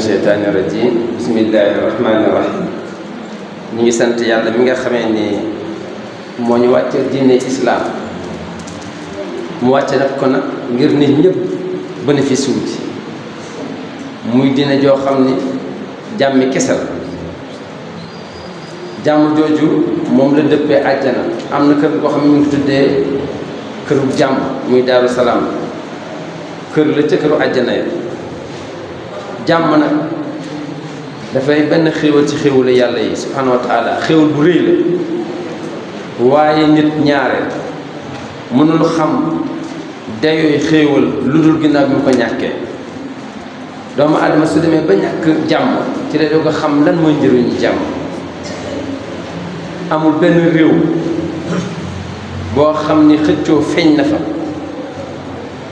sheytaani rajim bismillahi rahmaani rahim. ñu ngi sant yàlla mi nga xamee ni moo ñu wàcce diine islaam mu wàcce nag ko nag ngir nit ñëpp bénéfice wu ci muy diine joo xam ni jàmmi kese la. jàmm jooju moom la dëppee àjjana. am na kër goo xam ne ñu ngi tuddee këru jàmm muy daaru salaam, kër la ca këru àjjana ya. jàmm nag dafay benn xéewal ci xéewalu yàlla yi subhaanahu wa taala. xéewal bu rëy la, waaye nit ñaare mënul xam dayooy xéewal lu dul ginnaaw bi mu ko ñàkkee. doomu aadama su demee ba ñàkk jàmm ci la doo ko xam lan mooy njëriñu jàmm. amul benn réew boo xam ni xëccoo feeñ na fa,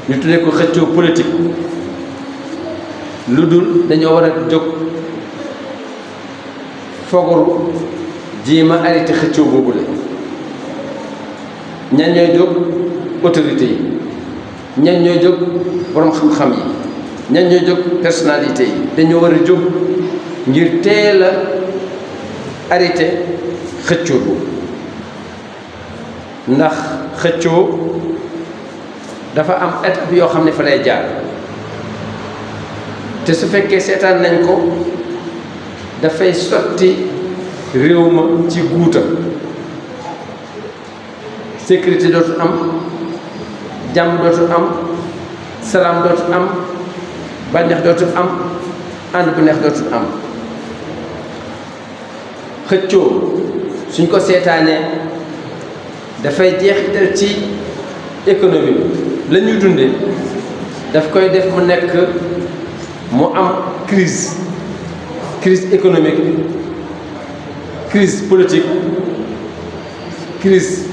ñu tuddee ko xëccoo politique, lu dul dañoo war a jóg fogoru jéem a arrêté xëccoo boobu la. ñan ñooy jóg? autorité yi. ñan ñooy jóg? borom xam-xam yi. ñan ñooy jóg? personnalité yi. dañoo war a jóg ngir teel a arrêté xëccoo boobu, ndax xëccoo dafa am étape yoo xam ne fa lay jaar, te su fekkee seetaan nañ ko dafay sotti réew ma ci guuta. sécurité dootu am, jàmm dootu am, salaam dootu am, bànneex dootu am, ànd bu neex dootu am. xëccoo suñ ko seetaanee dafay jeexital ci économie bi. la ñuy dundee daf koy def mu nekk mu am crise économique, crise politique, crise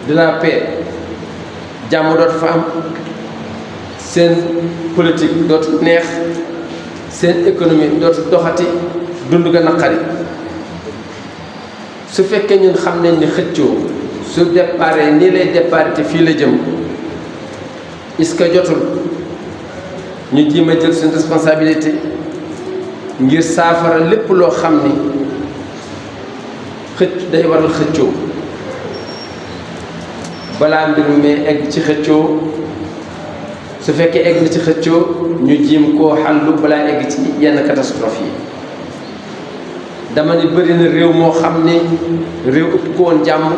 de la paix. jàmm dootu fa am, seen politique dootu neex, seen économie dootu doxati, dund ga naqari. su fekkee ñun xam nañ ni xëccoo su déparé nii lay déparé te fii la jëm, est-ce que jotul ñu jéem a jël seen responsabilité ngir saafara lépp loo xam ni day waral xëccoo balaa mbir mi egg ci xëccoo. su fekkee egg na ci xëccoo ñu jéem koo xàllu balaa egg ci yenn catastrophe yi. dama ni bëri na réew moo xam ni réew ëpp ko woon jàmm,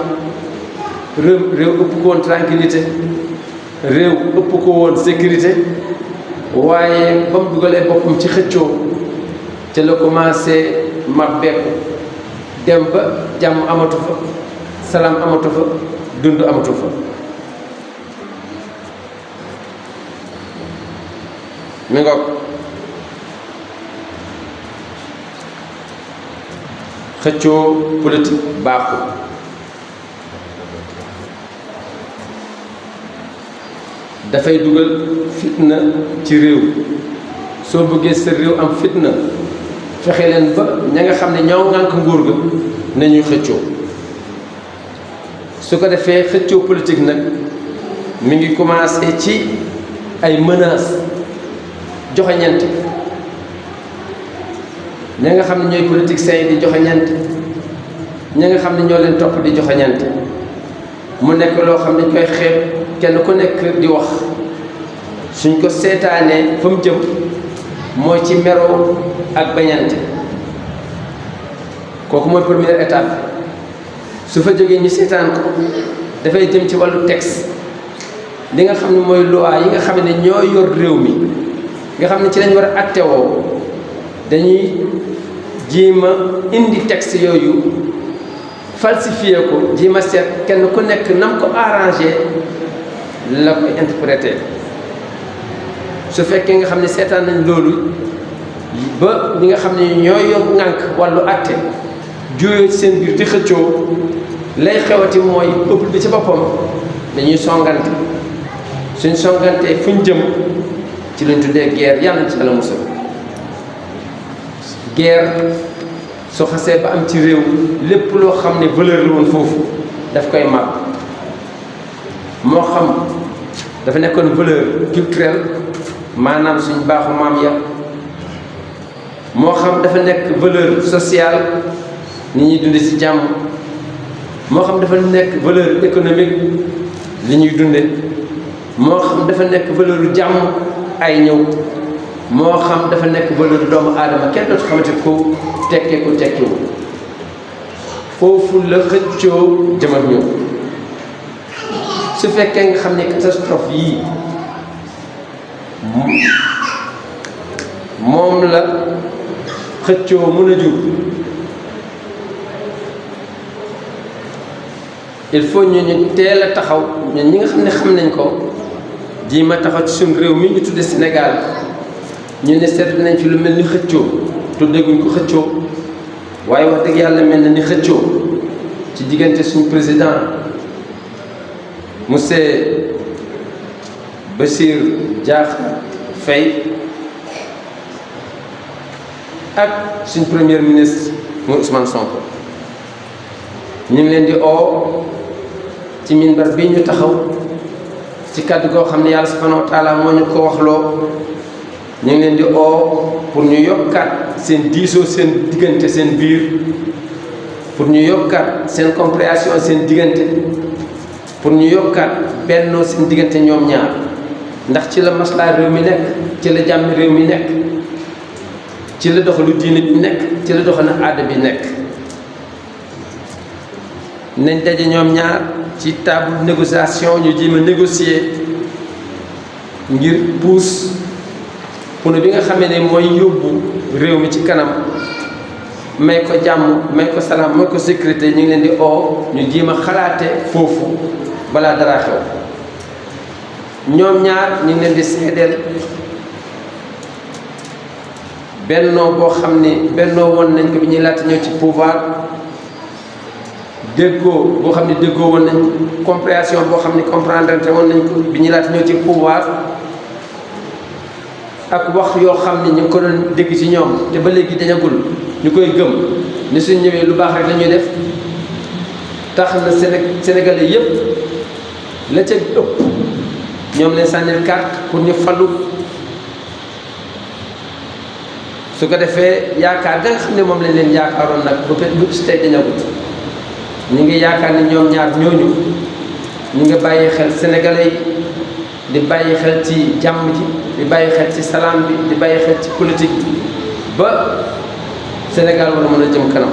réew ëpp ko woon tranquillité, réew ëpp ko woon sécurité, waaye ba mu dugalee boppam ci xëccoo ca la commencé mabbeeku dem ba jàmm amatu fa, salaam amatu fa, dund amatu fa. mi ngoog xëccoo politique baaxul. dafay dugal fitna ci réew. soo bëggee sa réew am fitna fexe leen ba ña nga xam ne ñoo ŋànk nguur ga nañuy xëccoo. su ko defee xëccoo politique nag mi ngi commencé ci ay menaces joxeñante. ña nga xam ne ñooy politiciens yi di joxeñante, ña nga xam ne ñoo leen topp di joxeñante, mu nekk loo xam ne dañ koy xeeb, kenn ku nekk di wax. suñ ko seetaanee fa mu jëm mooy ci meroo ak bañante. kooku mooy première étape. su fa jógee ñu seetaan ko dafay jëm ci wàllu texte, li nga xam ne mooy loi yi nga xam ne ñoo yor réew mi, nga xam ne ci lañ war a attewoo. dañuy jéem a indi texte yooyu falsifié ko, jéem a seet kenn ku nekk nam ko arrangé la koy interprété. su fekkee nga xam ne seetaan nañ loolu ba ñi nga xam ne ñooy yor ŋànk wàllu àtte juyoo ci seen biir di xëccoo, lay xewati mooy peuple bi ci boppam dañuy songante. suñ songantee fuñ jëm ci lañ tuddee guerre. yàlla na ci Yàlla musal. guerre su xasee ba am ci réew, lépp loo xam ne valeur la woon foofu daf koy màbb. moo xam dafa nekkoon valeur culturelle, maanaam suñ baaxu maam ya, moo xam dafa nekk valeur sociale ni ñuy dunde ci jàmm moo xam dafa nekk valeur économique li ñuy dunde moo xam dafa nekk valeur jàmm ay ñëw moo xam dafa nekk valeur doomu aadama kenn dootu xamante ko tekkee ko tekkiwu foofu la xëccoo jëm ak ñëw su fekkee nga xam ne catastrophe yii moom la xëccoo mën a jur il faut ñu teel a taxaw ñun ñi nga xam ne xam nañ ko ji ma taxaw ci suñu réew mi ñu tudde Sénégal ñu ne seetlu nañ fi lu mel ni xëccoo tuddeeguñ ko xëccoo waaye wax dëgg yàlla mel na ni xëccoo ci diggante suñu président monsieur Bassirou Diakhar Faye ak suñu premier ministre mooy Ousmane Sonko ñu ngi leen di oo ci minbar bii ñu taxaw ci kàddu goo xam ne yàlla subhanahu wa taala moo ñu ko waxloo ñu ngi leen di oo pour ñu yokkaat seen diisoo seen diggante seen biir pour ñu yokkaat seen compréhension seen diggante pour ñu yokkaat bennoo seen diggante ñoom ñaar ndax ci la maslaa réew mi nekk ci la jàmmi réew mi nekk ci la doxalu diine bi nekk ci la doxalu aada bi nekk nañ daje ñoom ñaar ci table négociation ñu jéem a négocier ngir puus pono bi nga xamee ne mooy yóbbu réew mi ci kanam may ko jàmm may ko salaam may ko sécurité ñu ngi leen di oo ñu jéem a xalaate foofu balaa dara xew ñoom ñaar ñu ngi leen di seedeel bennoo boo xam ne bennoo woon nañ ko bi ñuy laata ñëw ci pouvoir déggoo boo xam ne déggoo woon nañ compréhension boo xam ne comprendre te woon nañ ko bi ñuy laata ñëw ci pouvoir ak wax yoo xam ne ñu ngi ko doon dégg ci ñoom te ba léegi dañagul ñu koy gëm ni suñ ñëwee lu baax rek la ñuy def tax na Sénégalais yépp la ca ëpp ñoom leen sànnil carte pour ñu fallu su ko defee yaakaar ga nga xam ne moom lañ leen yaakaaroon nag bu si tey dañagut ñu ngi yaakaar ni ñoom ñaar ñooñu ñu ngi bàyyi xel sénégalais yi di bàyyi xel ci jàmm ji di bàyyi xel ci salaam bi di bàyyi xel ci politique bi ba Sénégal war a mën a jëm kanam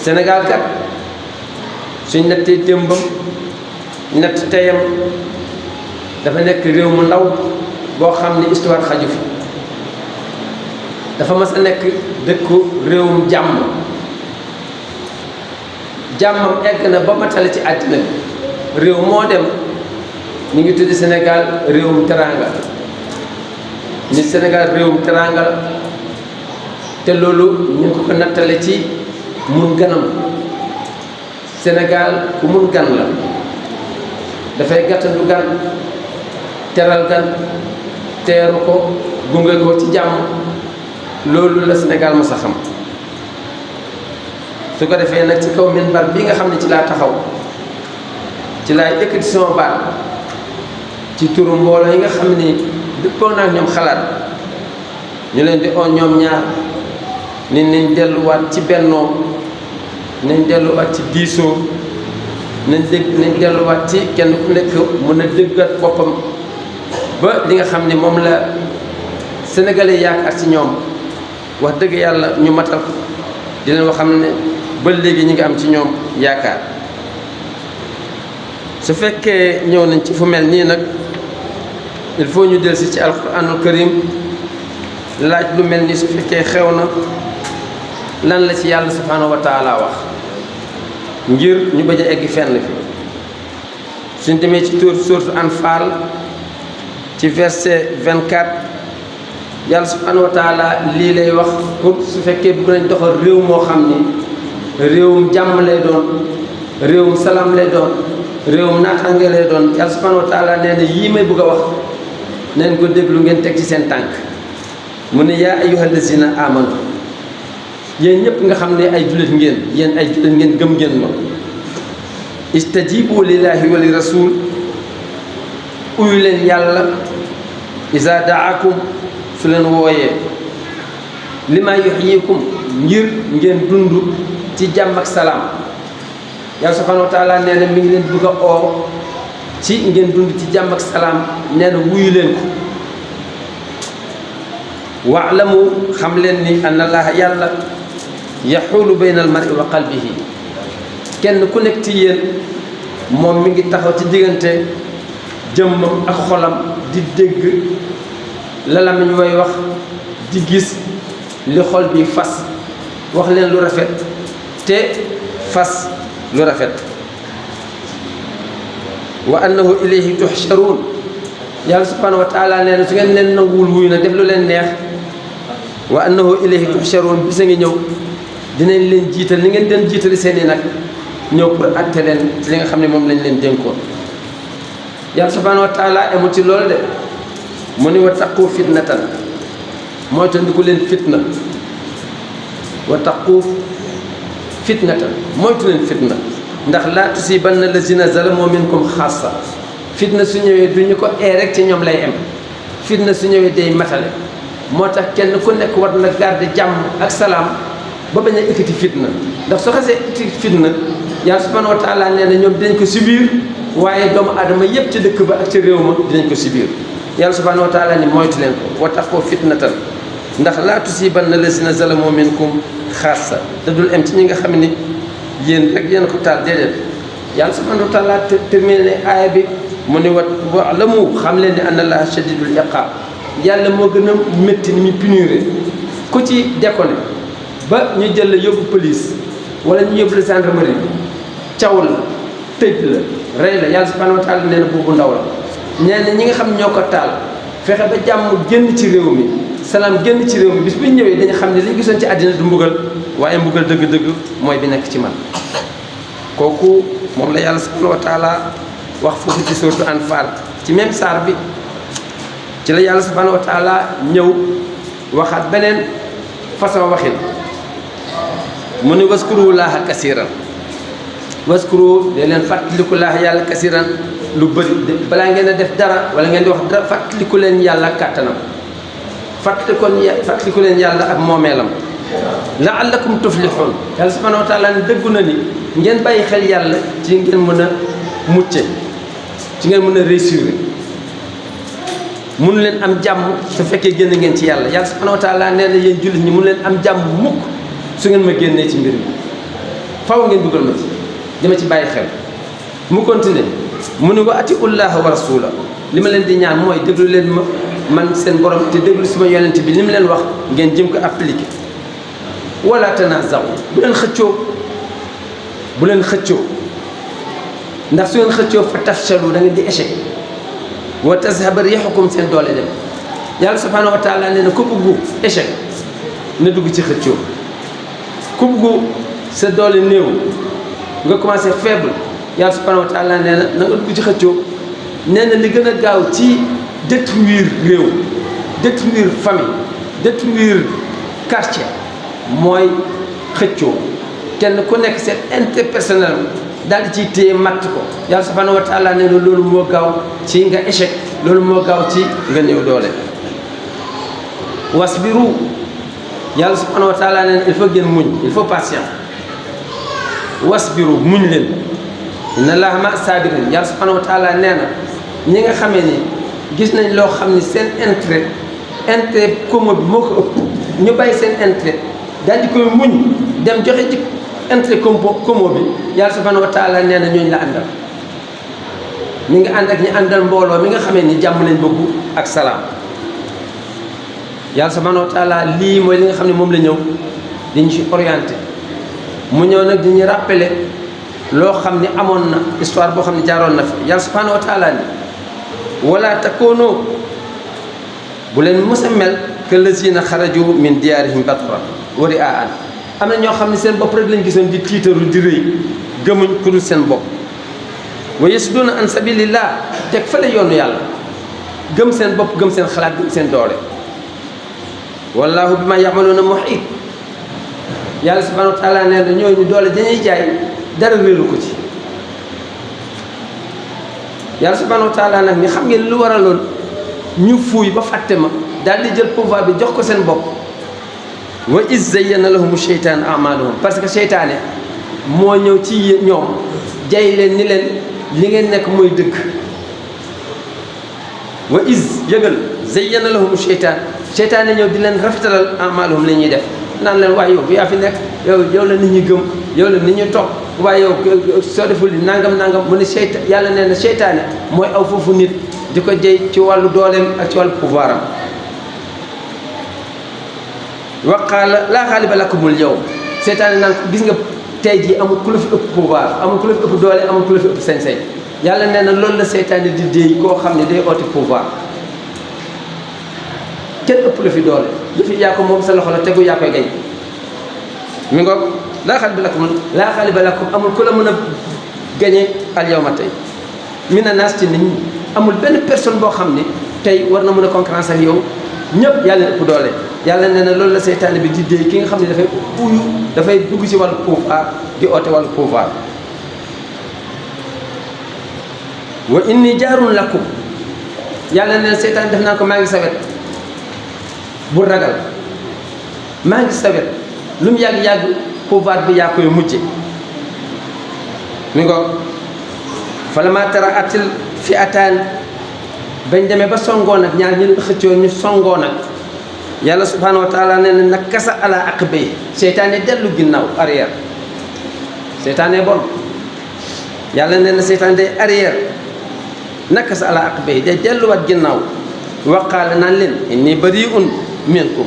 Sénégal kat suñ nattee démbam natt teyam dafa nekk réew mu ndaw boo xam ne histoire xaju fi dafa mas a nekk dëkku réewum jàmm jàmmam egg na ba matale ci àddina bi réew moo dem ñu ngi tuddi Sénégal réewum teranga ni Sénégal réewum teranga la te loolu ñu ngi ko nattale ci mun ganam Sénégal ku mun gan la dafay gàttandu gan teral gan teeru ko gunge ko ci jàmm loolu la Sénégal mos a xam su ko defee nag ci kaw minbar bi nga xam ne ci laa taxaw ci laay yëkkati sama baat ci turu mbooloo yi nga xam ne dëppoo naa ak ñoom xalaat ñu leen di oo ñoom ñaar ni nañ delluwaat ci bennoo nañ delluwaat ci diisoo nañ delluwaat ci kenn ku nekk mën a déggat boppam ba li nga xam ne moom la sénégalais yaakaar ci ñoom wax dëgg yàlla ñu matal ko di leen wax xam ne ba léegi ñi ngi am ci ñoom yaakaar su fekkee ñëw nañ ci fu mel nii nag il faut ñu dellusi ci alquranul karim laaj lu mel ni su fekkee xew na lan la ci yàlla subhanahu wa taala wax ngir ñu bañ a egg fenn fi suñ demee ci sourate Anfal ci verset 24 yàlla subhanahu wa taala lii lay wax pour su fekkee bëgg nañ doxal réew moo xam ni réewum jàmm lay doon réewum salaam lay doon réewum naataange lay doon yàlla subhanahu wa taala nee na yii may bëgg a wax neen ko déglu ngeen teg ci seen tànk mu ne yaa ayyuhal lazina amanu yéen ñëpp nga xam ne ay jullit ngeen yéen ay jullit ngeen gëm ngeen ma istajibu lillahi wa li rasul uyu leen yàlla isa daakum su leen wooyee li ma yuhyikum ngir ngeen dund ci jàmm ak salaam yàlla subhanahu wa taala nee na mi ngi leen bëgg a oo ci ngeen dund ci jàmm ak salaam nee na wuyu leen ko wa'lamu xam leen ni anna allaha yàlla yaxuulu bayna al mar'i wa qalbihi kenn ku nekk ci yéen moom mi ngi taxaw ci diggante jëmmam ak xolam di dégg la làmmiñ way wax di gis li xol bi fas wax leen lu rafet te fas lu rafet wa annahu ilayhi tuhsharuun yàlla subhanahu wa taala nee na su ngeen leen nanguwul wuy na def lu leen neex wa annahu ilayhi tuhsharuun bisa ngi ñëw dinañ leen jiital ni ngeen den jiitali seeni nag ñëw pour atte leen ci li nga xam ne moom lañ leen dénkoon yàlla subhanahu wa taala emu ci loolu de mu ni wa taqu fitnatan mooy tandiku leen fitna wa taqu fitnatan moytu leen fitna ndax laa tusibanna lazina zalamu minkum xaasa fitna su ñëwee du ñu ko rek ci ñoom lay am fitna su ñëwee day matale moo tax kenn ku nekk war na garder jàmm ak salaam ba bañ a ekkati fitna ndax soo xasee ekkati fitna yàlla subhanahu wa taala nee na ñoom dinañ ko subir waaye doomu aadama yépp ca dëkk ba ak ca réew ma dinañ ko subir yàlla subhanahu wa taala ni moytu leen ko wa taqu fitnatan ndax laa tusibanna lazina zalamu minkum xaasa te dul am ci ñi nga xam ni yéen rek yéen ko taal déedéet yàlla subhanahu wa taala terminé aaya bi mu ni wa'lamu xam leen ni anna allaha shadidul iqaab yàlla moo gën a métti ni muy punir ku ci déconné ba ñu jël la yóbbu police wala ñu yóbbu la gendarmerie caw la tëj la rey la yàlla subhanahu wa taala nee na boobu ndaw la nee na ñi nga xam ñoo ko taal fexe ba jàmm génn ci réew mi salaam génn ci réew mi bis bu ñu ñëwee dañu xam ne li ñu gisoon ci àddina du mbugal waaye mbugal dëgg-dëgg mooy bi nekk ci man kooku moom la yàlla subhanahu wa taala wax foofu ci sourate Anfal ci même saar bi ci la yàlla subhanahu wa taala ñëw waxaat beneen façon waxin mu ne waskuru laaha kasiran waskuru de leen fàttaliku laaha yàlla kasiran lu bëri balaa ngeen a def dara wala ngeen di wax dara fàttaliku leen yàlla kàttanam fàttaliku leen yàlla ak moomeelam la'allakum tuflihun yàlla subhanahu wa taala ne dëggu na ni ngeen bàyyi xel yàlla ci ngeen mën a mucce ci ngeen mën a réussir mënu leen am jàmm su fekkee génn ngeen ci yàlla yàlla subhanahu wa taala nee na yéen jullit ñi mënu leen am jàmm mukk su ngeen ma génnee ci mbir mi faw ngeen dugal ma ci dama ci bàyyi xel mu continuer mu ne wa atiullaha wa rasula li ma leen di ñaan mooy déglu leen ma man seen borom te déglu suma yonent bi li mu leen wax ngeen jëm ko appliqué wala tanazaw bu leen xëccoo ndax su ngeen xëccoo fa tafshalu da ngeen di échec wa tazhaba rihukum seen doole dem yàlla subhanahu wa taala nee na ku buggu échec na dugg ci xëccoo ku buggu sa doole néew nga commencé faible yàlla subhanahu wa taala nee na nga dugg ci xëccoo nee na li gën a gaaw ci détruire réew détruire famille détruire quartier mooy xëccoo kenn ku nekk seen intérêt personnel daal di ciy téye matt ko yàlla subhanahu wa taala nee na loolu moo gaaw ci nga échec loolu moo gaaw ci nga néew doole wasbiru yàlla subhanahu wa taala nee na il faut ngeen muñ il faut patient wasbiru muñ leen inna allaha ma sabirin yàlla subhanahu wa taala nee na ñi nga xamee ni gis nañ loo xam ni seen intérêt commun bi moo ko ëpp ñu bàyyi seen intérêt daal di koy muñ dem joxe ci intérêt commun bi yàlla subhanahu wa taala nee na ñooñu la àndal mi nga ànd ak ñi àndal mbooloo mi nga xamee ni jàmm lañ bëgg ak salaam yàlla subhanahu wa taala lii mooy li nga xam ne moom la ñëw dañu ci orienté mu ñëw nag di ñu rappeler loo xam ni amoon na histoire boo xam ne jaaroon na fi yàlla subhanahu wa taala ni wala takoonoo bu leen mës a mel que lazina xaraju min diyaarihim baturan wa ri'aan am na ñoo xam ne seen bopp rek lañ gisoon di tiitaru di rëy gëmuñ ku dul seen bopp wa yasuduna an sabilillah teg fële yoonu yàlla gëm seen bopp gëm seen xalaat gëm seen doole wallahu bima ya'maluna muhit yàlla subhanahu wa taala nee na ñooñu doole dañuy jaay dara réeru ko ci yàlla subhanahu wa taala nag ni xam ngeen lu waraloon ñu fuuy ba fàtte ma daal di jël pouvoir bi jox ko seen bopp wa iz zayyana lahum sheytaan amalahum parce que seytaane moo ñëw ci ñoom jay leen ni leen li ngeen nekk mooy dëgg wa iz yëgal zayyana lahum seytaane ñëw di leen rafetalal amalahum la ñuy def naan leen waaye yow yaa fi nekk yow la nit ñi gëm yow la nit ñi topp waaye yow soo deful li nangam mu ne yàlla nee na seytaane mooy aw foofu nit di ko jëy ci wàllu dooleem ak ci wàllu pouvoir am waqaala laa xaaliba lakumul yow seytaane naan gis nga tey jii amul ku la fi ëpp pouvoir amul ku la fi ëpp doole amul ku la fi ëpp sañ-sañ yàlla nee na loolu la seytaane di déey koo xam ne day oote pouvoir kenn ëpp la fi doole lu fi yaa ko moom sa loxo la tegu yaa koy gañ mi ngoog laa xaaliba lakum amul ku la mën a gañe al yawma tey mina naas ci nit ñi amul benn personne boo xam ne tey war na mën a concurrence ak yow ñëpp yàlla ëpp doole yàlla nee na loolu la seytaane bi di déey ki nga xam ne dafay dugg ci wàllu pouvoir di oote wàllu pouvoir wa inni jaarun lakum yàlla nee na seytaane def naa ko maa ngi sa wet bu ragal maa ngi sa wet lu mu yàgg-yàgg pouvoir bi yaa koy mujje mi ngo falammaa tara'atil fi'ataan bañ demee ba songoo nag ñaar ñu xëccoo ñu songoo nag yàlla subhaanahu wa taala nee na nakasa ala aqibay seytaane dellu ginnaaw arrière seytaane bon yàlla nee na seytaane day arrière nakasa ala aqibay day delluwaat ginnaaw waqaala naan leen inni bari'un minkum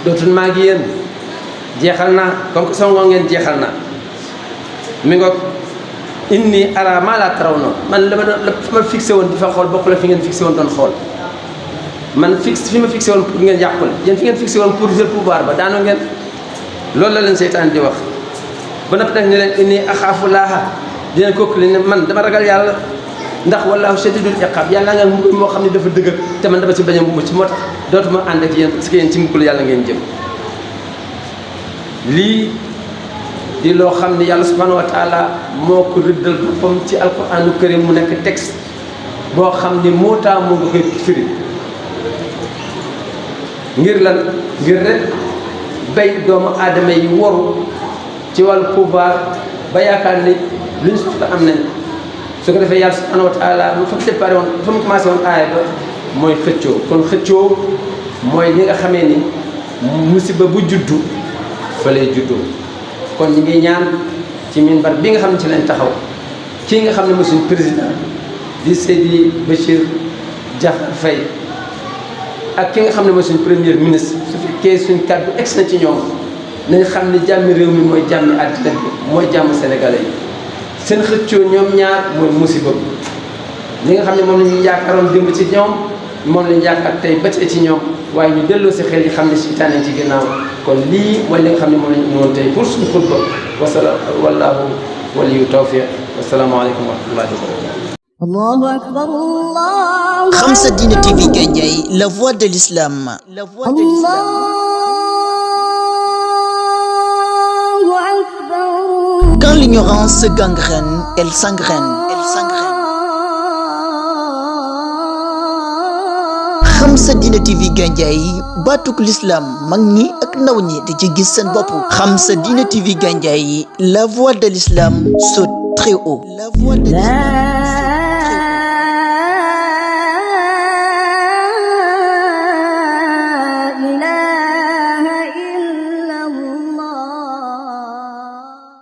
dootul maa ngi yéen jeexal naa comme que songoo ngeen jeexal naa mi ngoog inni ara maa laa tarawna man la ma fixé woon di fa xool bokk la fi ngeen fixé woon doon xool man fi ma fixé woon pour ngeen yàqule yéen fi ngeen fixé woon pour jël pouvoir ba daanu ngeen loolu la leen seytaan di wax ba noppi nag ne leen inni axaafu laaha dina kooku li ne man dama ragal yàlla ndax wallaahu shadidul iqaab yàlla nga mbugal moo xam ne dafa dëgër te man dama ci bañ a mucc moo tax dootuma ànd ak yéen parce que yéen ci mbugal yàlla ngeen jëm lii di loo xam ne yàlla subhanahu wa taala moo ko rëddal boppam ci alquranu karim mu nekk texte boo xam ne moo taa moo nga koy firi ngir lan ngir rek bay doomu aadama yi waru ci wàllu pouvoir ba yaakaar ni lu ñu soxla am nañ su ko defee yàlla subhanahu wa taala mu fa mu déparé woon fa mu commencé woon aaya ba mooy xëccoo kon xëccoo mooy li nga xamee ni musiba bu juddu fa lay juddoo kon ñi ngi ñaan ci minbar bi nga xam ne ci lañ taxaw kii nga xam ne mooy suñu président di Seydi Bachir Diakhar Faye ak ki nga xam ne mooy suñu premier ministre su fekkee suñu kàddu egsi na ci ñoom nañ xam ne jàmmi réew mi mooy jàmmi àddina bi mooy jàmm sénégalais yi seen xëccoo ñoom ñaar mooy musiba li nga xam ne moom la ñu yaakaaroon démb ci ñoom moom la ñu yaakaar tey ba tey ci ñoom waaye ñu delloo si xel yi xam ne seytaane ci ginnaaw kon lii mooy li nga xam ne moom la ñu ñëwoon tey pour suñu xutba wallaahu waliyu tawfiq wasalaamu aleykum wa rahmatullahi wa barakatuh. Allahu akbar Allah. Khamsa Dine TV Gandiaye, la voix de l'islam. La voix de l'islam. Allahu akbar. Quand l'ignorance se gangrène, elle s'engraine. Elle s'engraine. Khamsa Dine TV Gandiaye, batuk l'islam, mag ñi ak ndaw ñi di ci gis seen bopp. Khamsa Dine TV Gandiaye, la voix de l'islam saute très haut. La voix de l'islam.